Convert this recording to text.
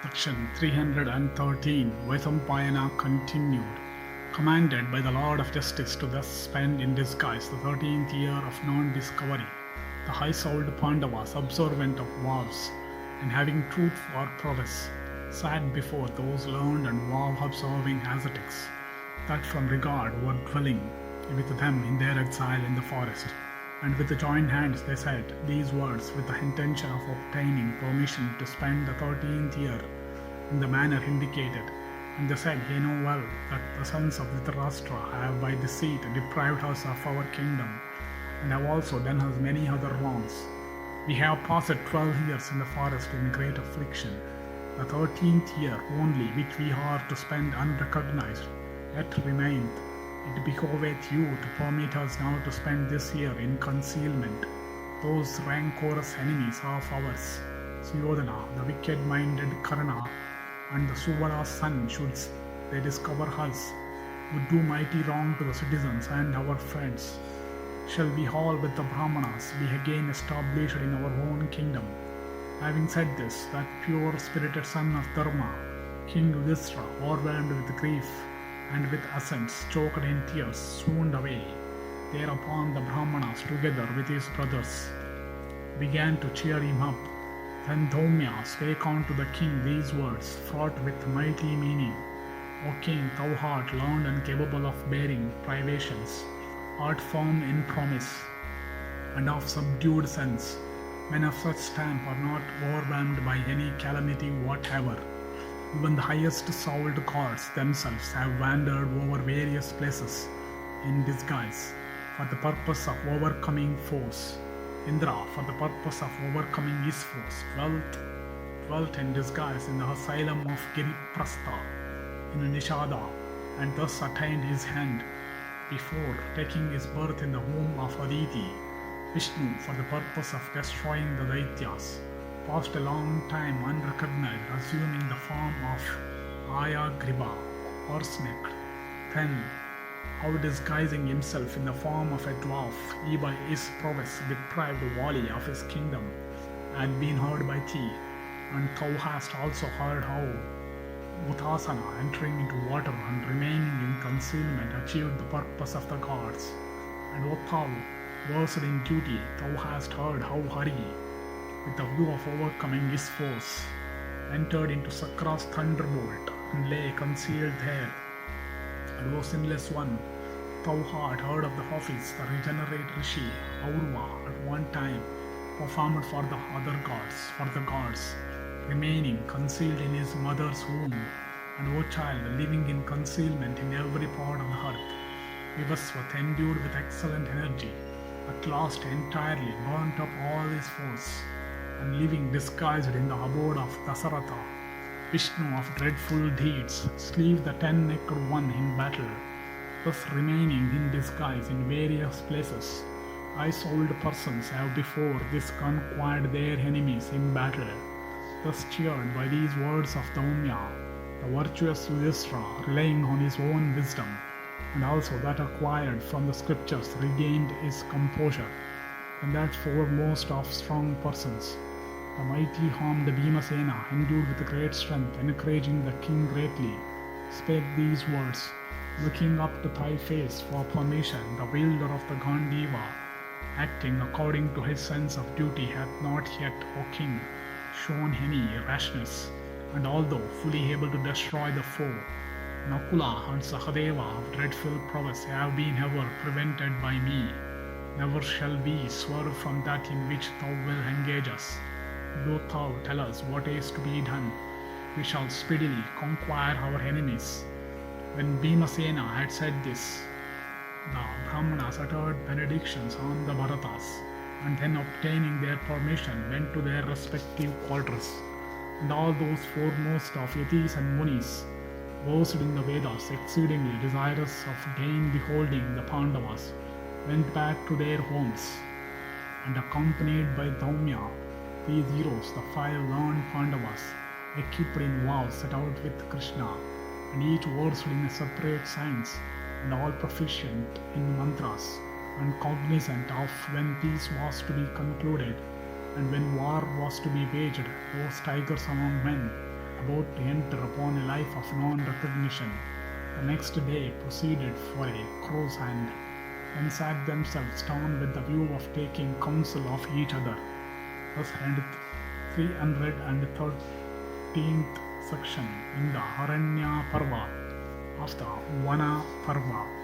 Section 313 Vaisampayana continued, commanded by the Lord of Justice to thus spend in disguise the 13th year of non-discovery, the high-souled Pandavas, observant of vows, and having truth for prowess, sat before those learned and vow-observing ascetics, that from regard were dwelling with them in their exile in the forest. And with the joined hands they said these words with the intention of obtaining permission to spend the 13th year in the manner indicated. And they said, Ye know well that the sons of Dhritarashtra have by deceit deprived us of our kingdom, and have also done us many other wrongs. We have passed 12 years in the forest in great affliction. The 13th year only which we are to spend unrecognized, yet remaineth. It behoveth you to permit us now to spend this year in concealment. Those rancorous enemies of ours, Suddhodana, the wicked-minded Karna, and the Suvala's son, should they discover us, would do mighty wrong to the citizens and our friends. Shall we all with the Brahmanas be again established in our own kingdom? Having said this, that pure-spirited son of Dharma, King Yudhisthira, overwhelmed with grief and with accents choked in tears, swooned away. Thereupon the Brahmanas, together with his brothers, began to cheer him up. Then Dhaumya spake unto the king these words, fraught with mighty meaning. O king, thou art learned and capable of bearing privations, art firm in promise, and of subdued sense. Men of such stamp are not overwhelmed by any calamity whatever. Even the highest souled gods themselves have wandered over various places in disguise for the purpose of overcoming foes. Indra, for the purpose of overcoming his foes, dwelt in disguise in the asylum of Giriprastha in Nishada, and thus attained his hand before taking his birth in the womb of Aditi. Vishnu, for the purpose of destroying the Daityas, passed a long time unrecognized, assuming the form of Ayagriva, horse-necked. Then, out disguising himself in the form of a dwarf, he by his prowess deprived Vali of his kingdom, and been heard by thee. And thou hast also heard how Uttasana, entering into water and remaining in concealment, achieved the purpose of the gods. And O thou, versed in duty, thou hast heard how Hari, with the view of overcoming his foes, entered into Sakra's thunderbolt and lay concealed there. And O sinless one, thou art heard of the office the regenerate Rishi Aurva at one time performed for the gods, remaining concealed in his mother's womb. And O child, living in concealment in every part of the earth, Vivaswat, endued with excellent energy, at last entirely burnt up all his foes, and living disguised in the abode of Dasaratha, Vishnu of dreadful deeds, slew the 10-necked one in battle, thus remaining in disguise in various places. High-souled persons have before this conquered their enemies in battle. Thus cheered by these words of Dhaumya, the virtuous Yudhisthira, relying on his own wisdom, and also that acquired from the scriptures, regained his composure. And that foremost of strong persons, the mighty armed Bhimasena, endued with great strength, encouraging the king greatly, spake these words, looking up to thy face for permission. The wielder of the Gandiva, acting according to his sense of duty, hath not yet, O king, shown any rashness, and although fully able to destroy the foe, Nakula and Sahadeva of dreadful prowess have been ever prevented by me. Never shall we swerve from that in which thou wilt engage us. Do thou tell us what is to be done. We shall speedily conquer our enemies. When Bhimasena had said this, the Brahmanas uttered benedictions on the Bharatas, and then obtaining their permission went to their respective quarters. And all those foremost of Yatis and Munis, versed in the Vedas, exceedingly desirous of again beholding the Pandavas, went back to their homes, and accompanied by Dhaumya, these heroes, the 5 learned Pandavas, equipped in vows, set out with Krishna, and each versed in a separate science, and all proficient in mantras, and cognizant of when peace was to be concluded, and when war was to be waged, those tigers among men, about to enter upon a life of non-recognition. The next day proceeded for a cruise and sat themselves down with the view of taking counsel of each other. Thus endeth 313th section in the Araneya Parva of the Vana Parva.